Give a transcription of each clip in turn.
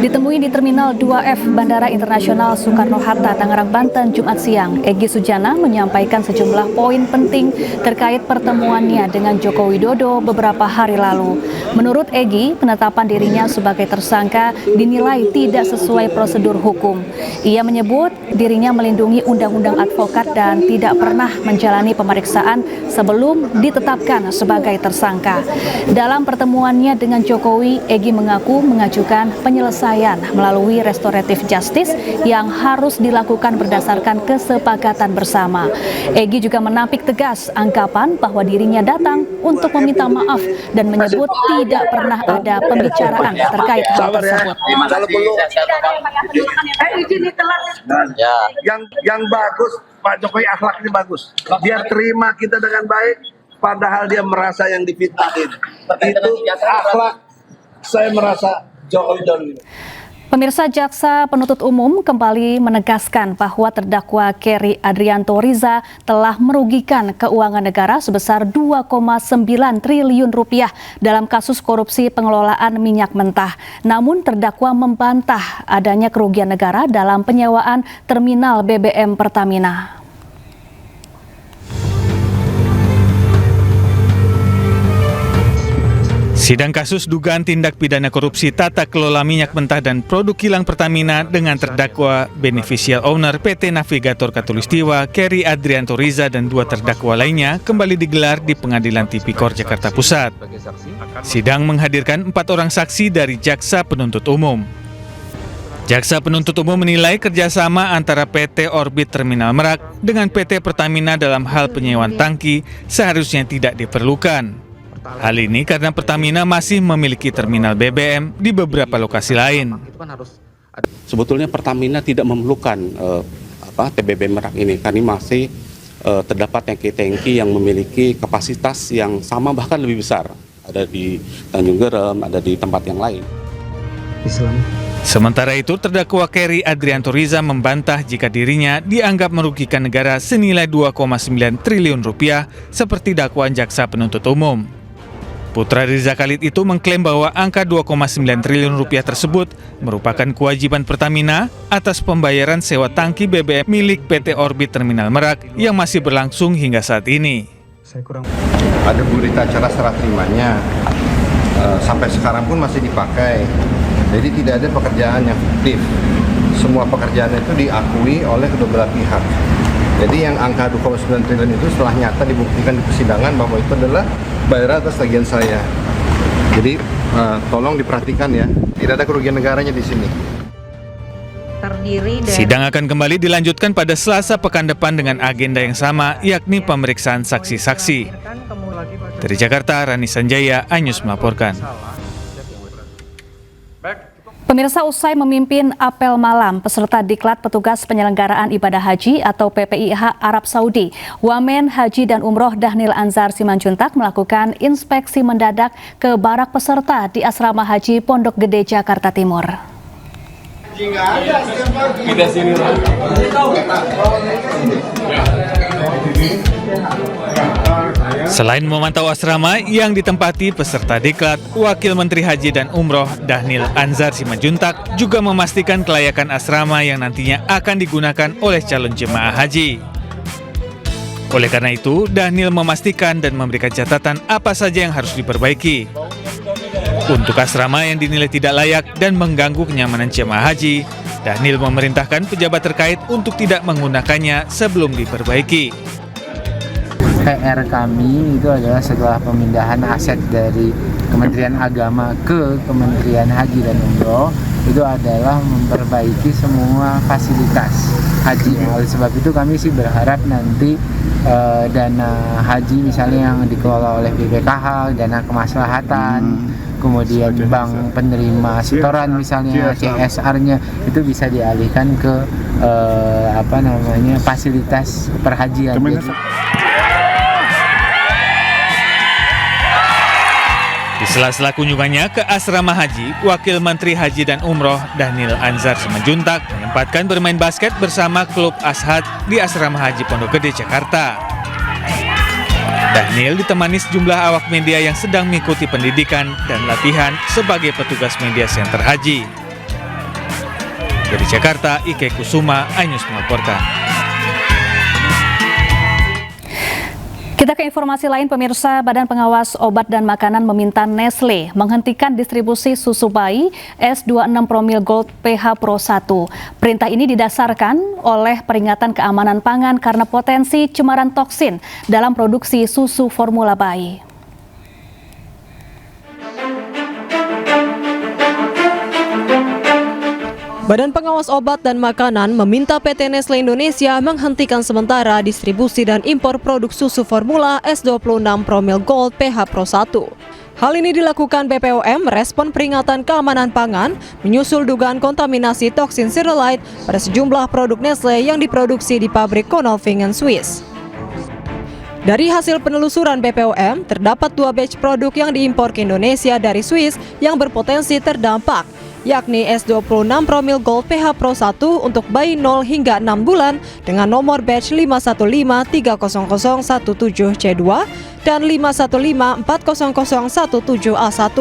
Ditemui di Terminal 2F Bandara Internasional Soekarno-Hatta, Tangerang, Banten, Jumat siang, Egy Sujana menyampaikan sejumlah poin penting terkait pertemuannya dengan Joko Widodo beberapa hari lalu. Menurut Egy, penetapan dirinya sebagai tersangka dinilai tidak sesuai prosedur hukum. Ia menyebut dirinya melindungi undang-undang advokat dan tidak pernah menjalani pemeriksaan sebelum ditetapkan sebagai tersangka. Dalam pertemuannya dengan Jokowi, Egy mengaku mengajukan penyelesaian melalui restoratif justice yang harus dilakukan berdasarkan kesepakatan bersama. Egy juga menampik tegas anggapan bahwa dirinya datang untuk meminta maaf dan menyebut tidak pernah ada pembicaraan terkait hal tersebut. Yang bagus, Pak Jokowi akhlaknya bagus. Dia terima kita dengan baik, padahal dia merasa yang difitnahin. Itu akhlak saya merasa Jokowi Widodo. Pemirsa, Jaksa Penuntut Umum kembali menegaskan bahwa terdakwa Keri Adrianto Riza telah merugikan keuangan negara sebesar 2,9 triliun rupiah dalam kasus korupsi pengelolaan minyak mentah. Namun terdakwa membantah adanya kerugian negara dalam penyewaan terminal BBM Pertamina. Sidang kasus dugaan tindak pidana korupsi tata kelola minyak mentah dan produk kilang Pertamina dengan terdakwa beneficial owner PT Navigator Katulistiwa, Keri Adrianto Riza dan dua terdakwa lainnya kembali digelar di Pengadilan Tipikor Jakarta Pusat. Sidang menghadirkan 4 orang saksi dari Jaksa Penuntut Umum. Jaksa Penuntut Umum menilai kerjasama antara PT Orbit Terminal Merak dengan PT Pertamina dalam hal penyewaan tangki seharusnya tidak diperlukan. Hal ini karena Pertamina masih memiliki terminal BBM di beberapa lokasi lain. Sebetulnya Pertamina tidak memerlukan TBB Merak ini, karena masih terdapat tangki-tangki yang memiliki kapasitas yang sama bahkan lebih besar. Ada di Tanjung Gerem, ada di tempat yang lain. Sementara itu, terdakwa Keri Adrianto Riza membantah jika dirinya dianggap merugikan negara senilai 2,9 triliun rupiah seperti dakwaan Jaksa Penuntut Umum. Putra Riza Khalid itu mengklaim bahwa angka 2,9 triliun rupiah tersebut merupakan kewajiban Pertamina atas pembayaran sewa tangki BBM milik PT Orbit Terminal Merak yang masih berlangsung hingga saat ini. Ada berita acara serah terimanya, sampai sekarang pun masih dipakai. Jadi tidak ada pekerjaan yang fiktif. Semua pekerjaan itu diakui oleh kedua belah pihak. Jadi yang angka 2,9 triliun itu setelah nyata dibuktikan di persidangan bahwa itu adalah bayaran atas tagihan saya. Jadi tolong diperhatikan ya, tidak ada kerugian negaranya di sini. Sidang akan kembali dilanjutkan pada Selasa pekan depan dengan agenda yang sama, yakni pemeriksaan saksi-saksi. Dari Jakarta, Rani Sanjaya, iNews melaporkan. Pemirsa, usai memimpin apel malam peserta diklat petugas penyelenggaraan ibadah haji atau PPIH Arab Saudi, Wamen Haji dan Umroh Dhanil Anzar Simanjuntak melakukan inspeksi mendadak ke barak peserta di Asrama Haji Pondok Gede, Jakarta Timur. Selain memantau asrama yang ditempati peserta diklat, Wakil Menteri Haji dan Umroh Dhanil Anzar Simanjuntak juga memastikan kelayakan asrama yang nantinya akan digunakan oleh calon jemaah haji. Oleh karena itu, Dhanil memastikan dan memberikan catatan apa saja yang harus diperbaiki. Untuk asrama yang dinilai tidak layak dan mengganggu kenyamanan jemaah haji, Dhanil memerintahkan pejabat terkait untuk tidak menggunakannya sebelum diperbaiki. PR kami itu adalah setelah pemindahan aset dari Kementerian Agama ke Kementerian Haji dan Umroh, itu adalah memperbaiki semua fasilitas haji. Oleh sebab itu kami sih berharap nanti dana haji misalnya yang dikelola oleh BPKH, dana kemaslahatan, kemudian bank penerima setoran misalnya CSR-nya itu bisa dialihkan ke fasilitas perhajian. Di sela-sela kunjungannya ke asrama haji, Wakil Menteri Haji dan Umroh Dhanil Anzar Simanjuntak menyempatkan bermain basket bersama klub Ashad di Asrama Haji Pondok Gede, Jakarta. Dhanil ditemani sejumlah awak media yang sedang mengikuti pendidikan dan latihan sebagai petugas media center haji. Dari Jakarta, Ike Kusuma, iNews melaporkan. Kita ke informasi lain, pemirsa. Badan Pengawas Obat dan Makanan meminta Nestle menghentikan distribusi susu bayi S26 Promil Gold PH Pro 1. Perintah ini didasarkan oleh peringatan keamanan pangan karena potensi cemaran toksin dalam produksi susu formula bayi. Badan Pengawas Obat dan Makanan meminta PT Nestle Indonesia menghentikan sementara distribusi dan impor produk susu formula S26 Promil Gold PH Pro 1. Hal ini dilakukan BPOM merespon peringatan keamanan pangan menyusul dugaan kontaminasi toksin Cerealite pada sejumlah produk Nestle yang diproduksi di pabrik Konolfingen, Swiss. Dari hasil penelusuran BPOM, terdapat 2 batch produk yang diimpor ke Indonesia dari Swiss yang berpotensi terdampak, yakni S26 Promil Gold PH Pro 1 untuk bayi 0 hingga 6 bulan dengan nomor batch 515300017C2 dan 515400017A1.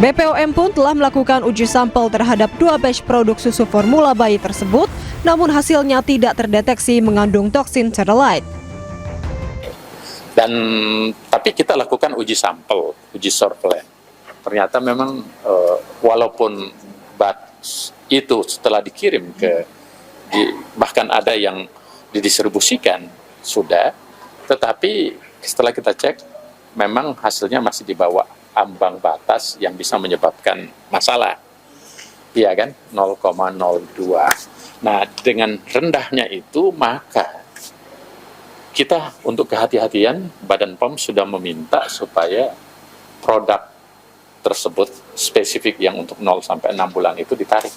BPOM pun telah melakukan uji sampel terhadap 2 batch produk susu formula bayi tersebut, namun hasilnya tidak terdeteksi mengandung toksin Cerealite. Dan tapi kita lakukan uji sampel, uji surveillance. Ternyata memang walaupun batch itu setelah dikirim bahkan ada yang didistribusikan sudah, tetapi setelah kita cek memang hasilnya masih di bawah ambang batas yang bisa menyebabkan masalah, iya kan, 0,02. Nah, dengan rendahnya itu maka kita untuk kehati-hatian, Badan POM sudah meminta supaya produk tersebut spesifik yang untuk 0 sampai 6 bulan itu ditarik.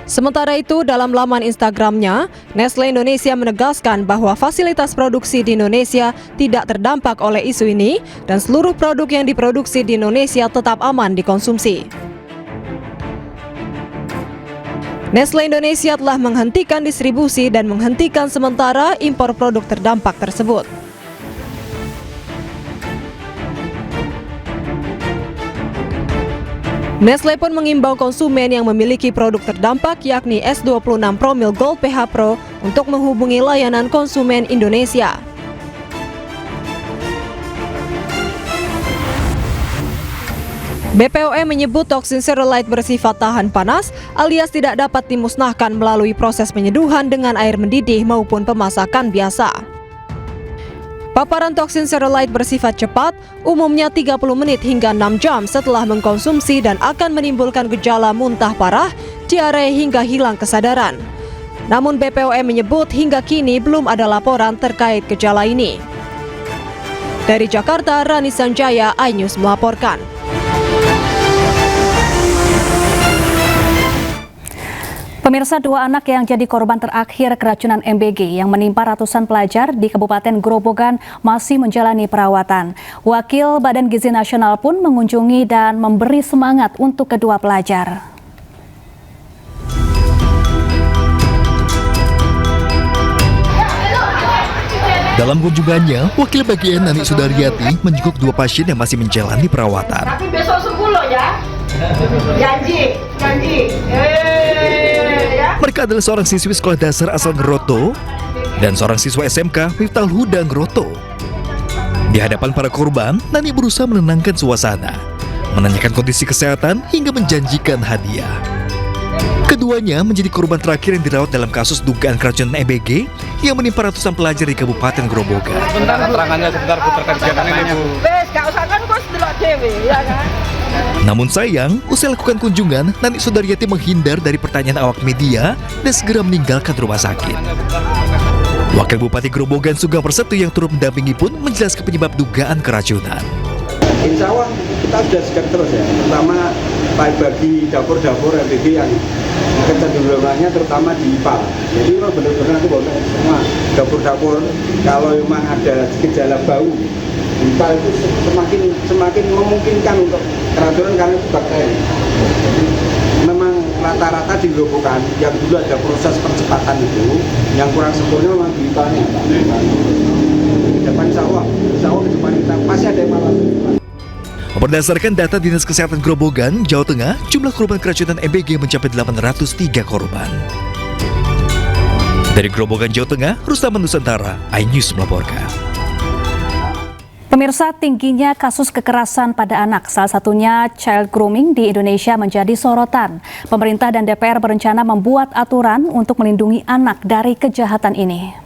Sementara itu, dalam laman Instagramnya, Nestle Indonesia menegaskan bahwa fasilitas produksi di Indonesia tidak terdampak oleh isu ini dan seluruh produk yang diproduksi di Indonesia tetap aman dikonsumsi. Nestle Indonesia telah menghentikan distribusi dan menghentikan sementara impor produk terdampak tersebut. Nestle pun mengimbau konsumen yang memiliki produk terdampak yakni S26 Promil Gold PH Pro untuk menghubungi layanan konsumen Indonesia. BPOM menyebut toksin Cerealite bersifat tahan panas alias tidak dapat dimusnahkan melalui proses penyeduhan dengan air mendidih maupun pemasakan biasa. Paparan toksin Cerealite bersifat cepat, umumnya 30 menit hingga 6 jam setelah mengkonsumsi dan akan menimbulkan gejala muntah parah, diare hingga hilang kesadaran. Namun BPOM menyebut hingga kini belum ada laporan terkait gejala ini. Dari Jakarta, Rani Sanjaya, iNews melaporkan. Pemirsa, 2 anak yang jadi korban terakhir keracunan MBG yang menimpa ratusan pelajar di Kabupaten Grobogan masih menjalani perawatan. Wakil Badan Gizi Nasional pun mengunjungi dan memberi semangat untuk kedua pelajar. Dalam kunjungannya, Wakil Bagian Nani Sudaryati menjenguk 2 pasien yang masih menjalani perawatan. Tapi besok 10 ya. Janji. Ya. Mereka adalah seorang siswi sekolah dasar asal Ngeroto dan seorang siswa SMK Miftahul Huda Ngeroto. Di hadapan para korban, Nani berusaha menenangkan suasana, menanyakan kondisi kesehatan hingga menjanjikan hadiah. Keduanya menjadi korban terakhir yang dirawat dalam kasus dugaan keracunan EBG yang menimpa ratusan pelajar di Kabupaten Grobogan. Sebentar, putarkan ini, Bu. Wes, gak usah kan kok delok dhewe, ya kan? Namun sayang, usai lakukan kunjungan, Nani Sudaryati menghindar dari pertanyaan awak media dan segera meninggalkan rumah sakit. Wakil Bupati Grobogan Sugeng Persetu yang turut mendampingi pun menjelaskan penyebab dugaan keracunan. Insya Allah kita sudah siap terus ya, terutama bagi dapur-dapur MBG yang kecenderungannya terutama di IPAL. Jadi memang benar-benar aku bawa semua dapur-dapur kalau memang ada gejala bau IPAL itu semakin memungkinkan untuk keracunan karena itu bakteri. Memang rata-rata di Grobogan yang dulu ada proses percepatan itu yang kurang sempurna memang di IPAL-nya. Depan insya Allah ke depan kita pasti ada yang malah. Berdasarkan data Dinas Kesehatan Grobogan, Jawa Tengah, jumlah korban keracunan MBG mencapai 803 korban. Dari Grobogan, Jawa Tengah, Rustam Nusantara, iNews melaporkan. Pemirsa, tingginya kasus kekerasan pada anak, salah satunya child grooming di Indonesia menjadi sorotan. Pemerintah dan DPR berencana membuat aturan untuk melindungi anak dari kejahatan ini.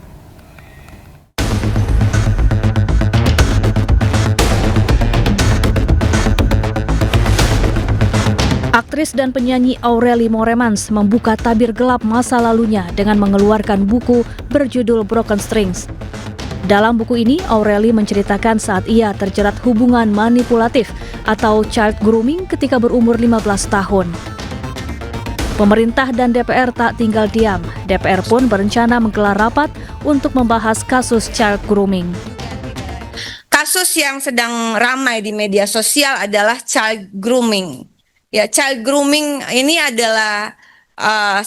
Aktris dan penyanyi Aureli Moremans membuka tabir gelap masa lalunya dengan mengeluarkan buku berjudul Broken Strings. Dalam buku ini, Aureli menceritakan saat ia terjerat hubungan manipulatif atau child grooming ketika berumur 15 tahun. Pemerintah dan DPR tak tinggal diam. DPR pun berencana menggelar rapat untuk membahas kasus child grooming. Kasus yang sedang ramai di media sosial adalah child grooming. Ya, child grooming ini adalah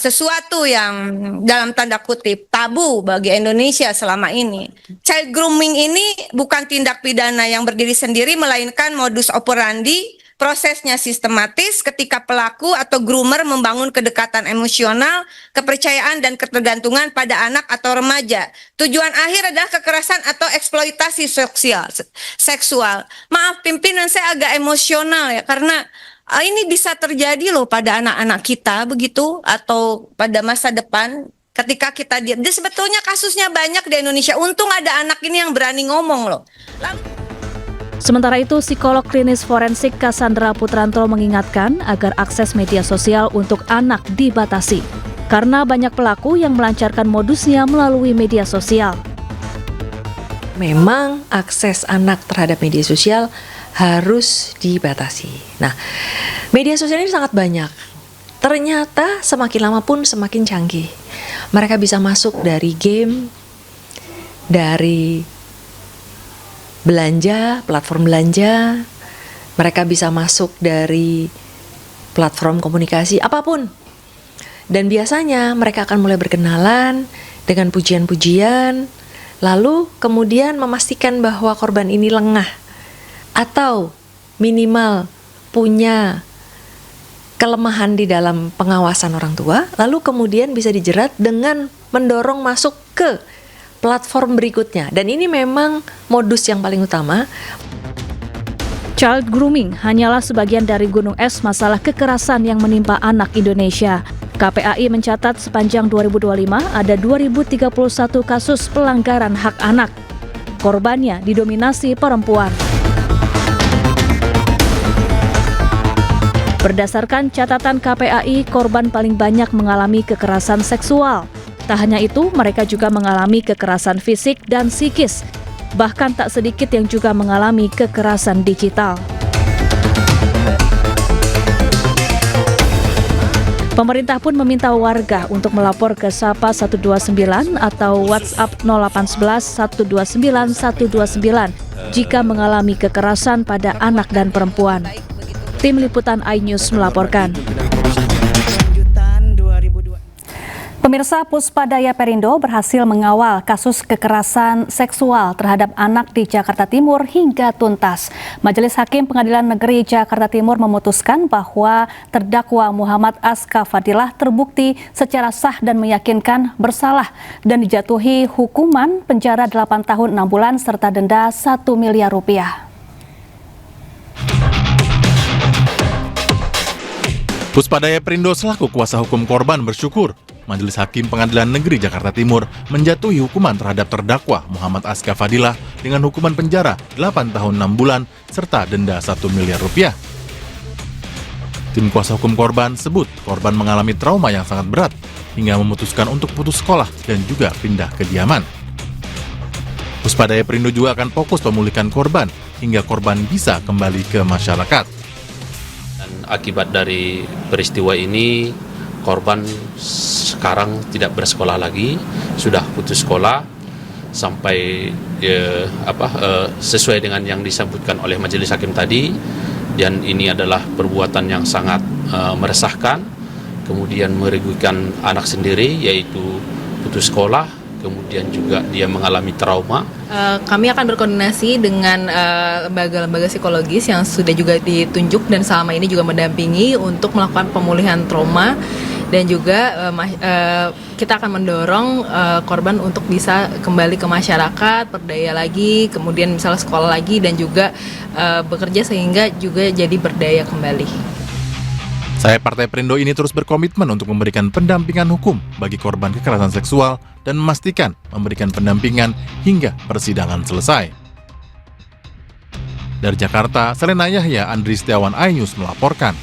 sesuatu yang dalam tanda kutip tabu bagi Indonesia selama ini. Child grooming ini bukan tindak pidana yang berdiri sendiri, melainkan modus operandi. Prosesnya sistematis ketika pelaku atau groomer membangun kedekatan emosional, kepercayaan dan ketergantungan pada anak atau remaja. Tujuan akhir adalah kekerasan atau eksploitasi seksual. Maaf pimpinan, saya agak emosional ya, karena ini bisa terjadi loh pada anak-anak kita begitu, atau pada masa depan ketika kita diam. Jadi sebetulnya kasusnya banyak di Indonesia. Untung ada anak ini yang berani ngomong loh. Sementara itu, psikolog klinis forensik Cassandra Putranto mengingatkan agar akses media sosial untuk anak dibatasi. Karena banyak pelaku yang melancarkan modusnya melalui media sosial. Memang akses anak terhadap media sosial harus dibatasi. Nah, media sosial ini sangat banyak. Ternyata semakin lama pun semakin canggih. Mereka bisa masuk dari game, dari belanja, platform belanja. Mereka bisa masuk dari platform komunikasi, apapun. Dan biasanya mereka akan mulai berkenalan dengan pujian-pujian, lalu kemudian memastikan bahwa korban ini lengah atau minimal punya kelemahan di dalam pengawasan orang tua, lalu kemudian bisa dijerat dengan mendorong masuk ke platform berikutnya. Dan ini memang modus yang paling utama. Child grooming hanyalah sebagian dari gunung es masalah kekerasan yang menimpa anak Indonesia. KPAI mencatat sepanjang 2025 ada 2031 kasus pelanggaran hak anak. Korbannya didominasi perempuan. Berdasarkan catatan KPAI, korban paling banyak mengalami kekerasan seksual. Tak hanya itu, mereka juga mengalami kekerasan fisik dan psikis. Bahkan tak sedikit yang juga mengalami kekerasan digital. Pemerintah pun meminta warga untuk melapor ke Sapa 129 atau WhatsApp 0811 129 129 jika mengalami kekerasan pada anak dan perempuan. Tim Liputan iNews melaporkan. Pemirsa, Puspadaya Perindo berhasil mengawal kasus kekerasan seksual terhadap anak di Jakarta Timur hingga tuntas. Majelis Hakim Pengadilan Negeri Jakarta Timur memutuskan bahwa terdakwa Muhammad Aska Fadilah terbukti secara sah dan meyakinkan bersalah dan dijatuhi hukuman penjara 8 tahun 6 bulan serta denda 1 miliar rupiah. Puspadaya Perindo selaku kuasa hukum korban bersyukur Majelis Hakim Pengadilan Negeri Jakarta Timur menjatuhi hukuman terhadap terdakwa Muhammad Aska Fadilah dengan hukuman penjara 8 tahun 6 bulan serta denda 1 miliar rupiah. Tim kuasa hukum korban sebut korban mengalami trauma yang sangat berat hingga memutuskan untuk putus sekolah dan juga pindah kediaman. Puspadaya Perindo juga akan fokus pemulihan korban hingga korban bisa kembali ke masyarakat. Dan akibat dari peristiwa ini, korban sekarang tidak bersekolah lagi, sudah putus sekolah sampai sesuai dengan yang disebutkan oleh majelis hakim tadi. Dan ini adalah perbuatan yang sangat meresahkan, kemudian merugikan anak sendiri, yaitu putus sekolah, kemudian juga dia mengalami trauma. Kami akan berkoordinasi dengan lembaga-lembaga psikologis yang sudah juga ditunjuk dan selama ini juga mendampingi untuk melakukan pemulihan trauma, dan juga kita akan mendorong korban untuk bisa kembali ke masyarakat, berdaya lagi, kemudian misalnya sekolah lagi, dan juga bekerja sehingga juga jadi berdaya kembali. Saya Partai Perindo ini terus berkomitmen untuk memberikan pendampingan hukum bagi korban kekerasan seksual dan memastikan memberikan pendampingan hingga persidangan selesai. Dari Jakarta, Selena Yahya, Andri Setiawan, iNews melaporkan.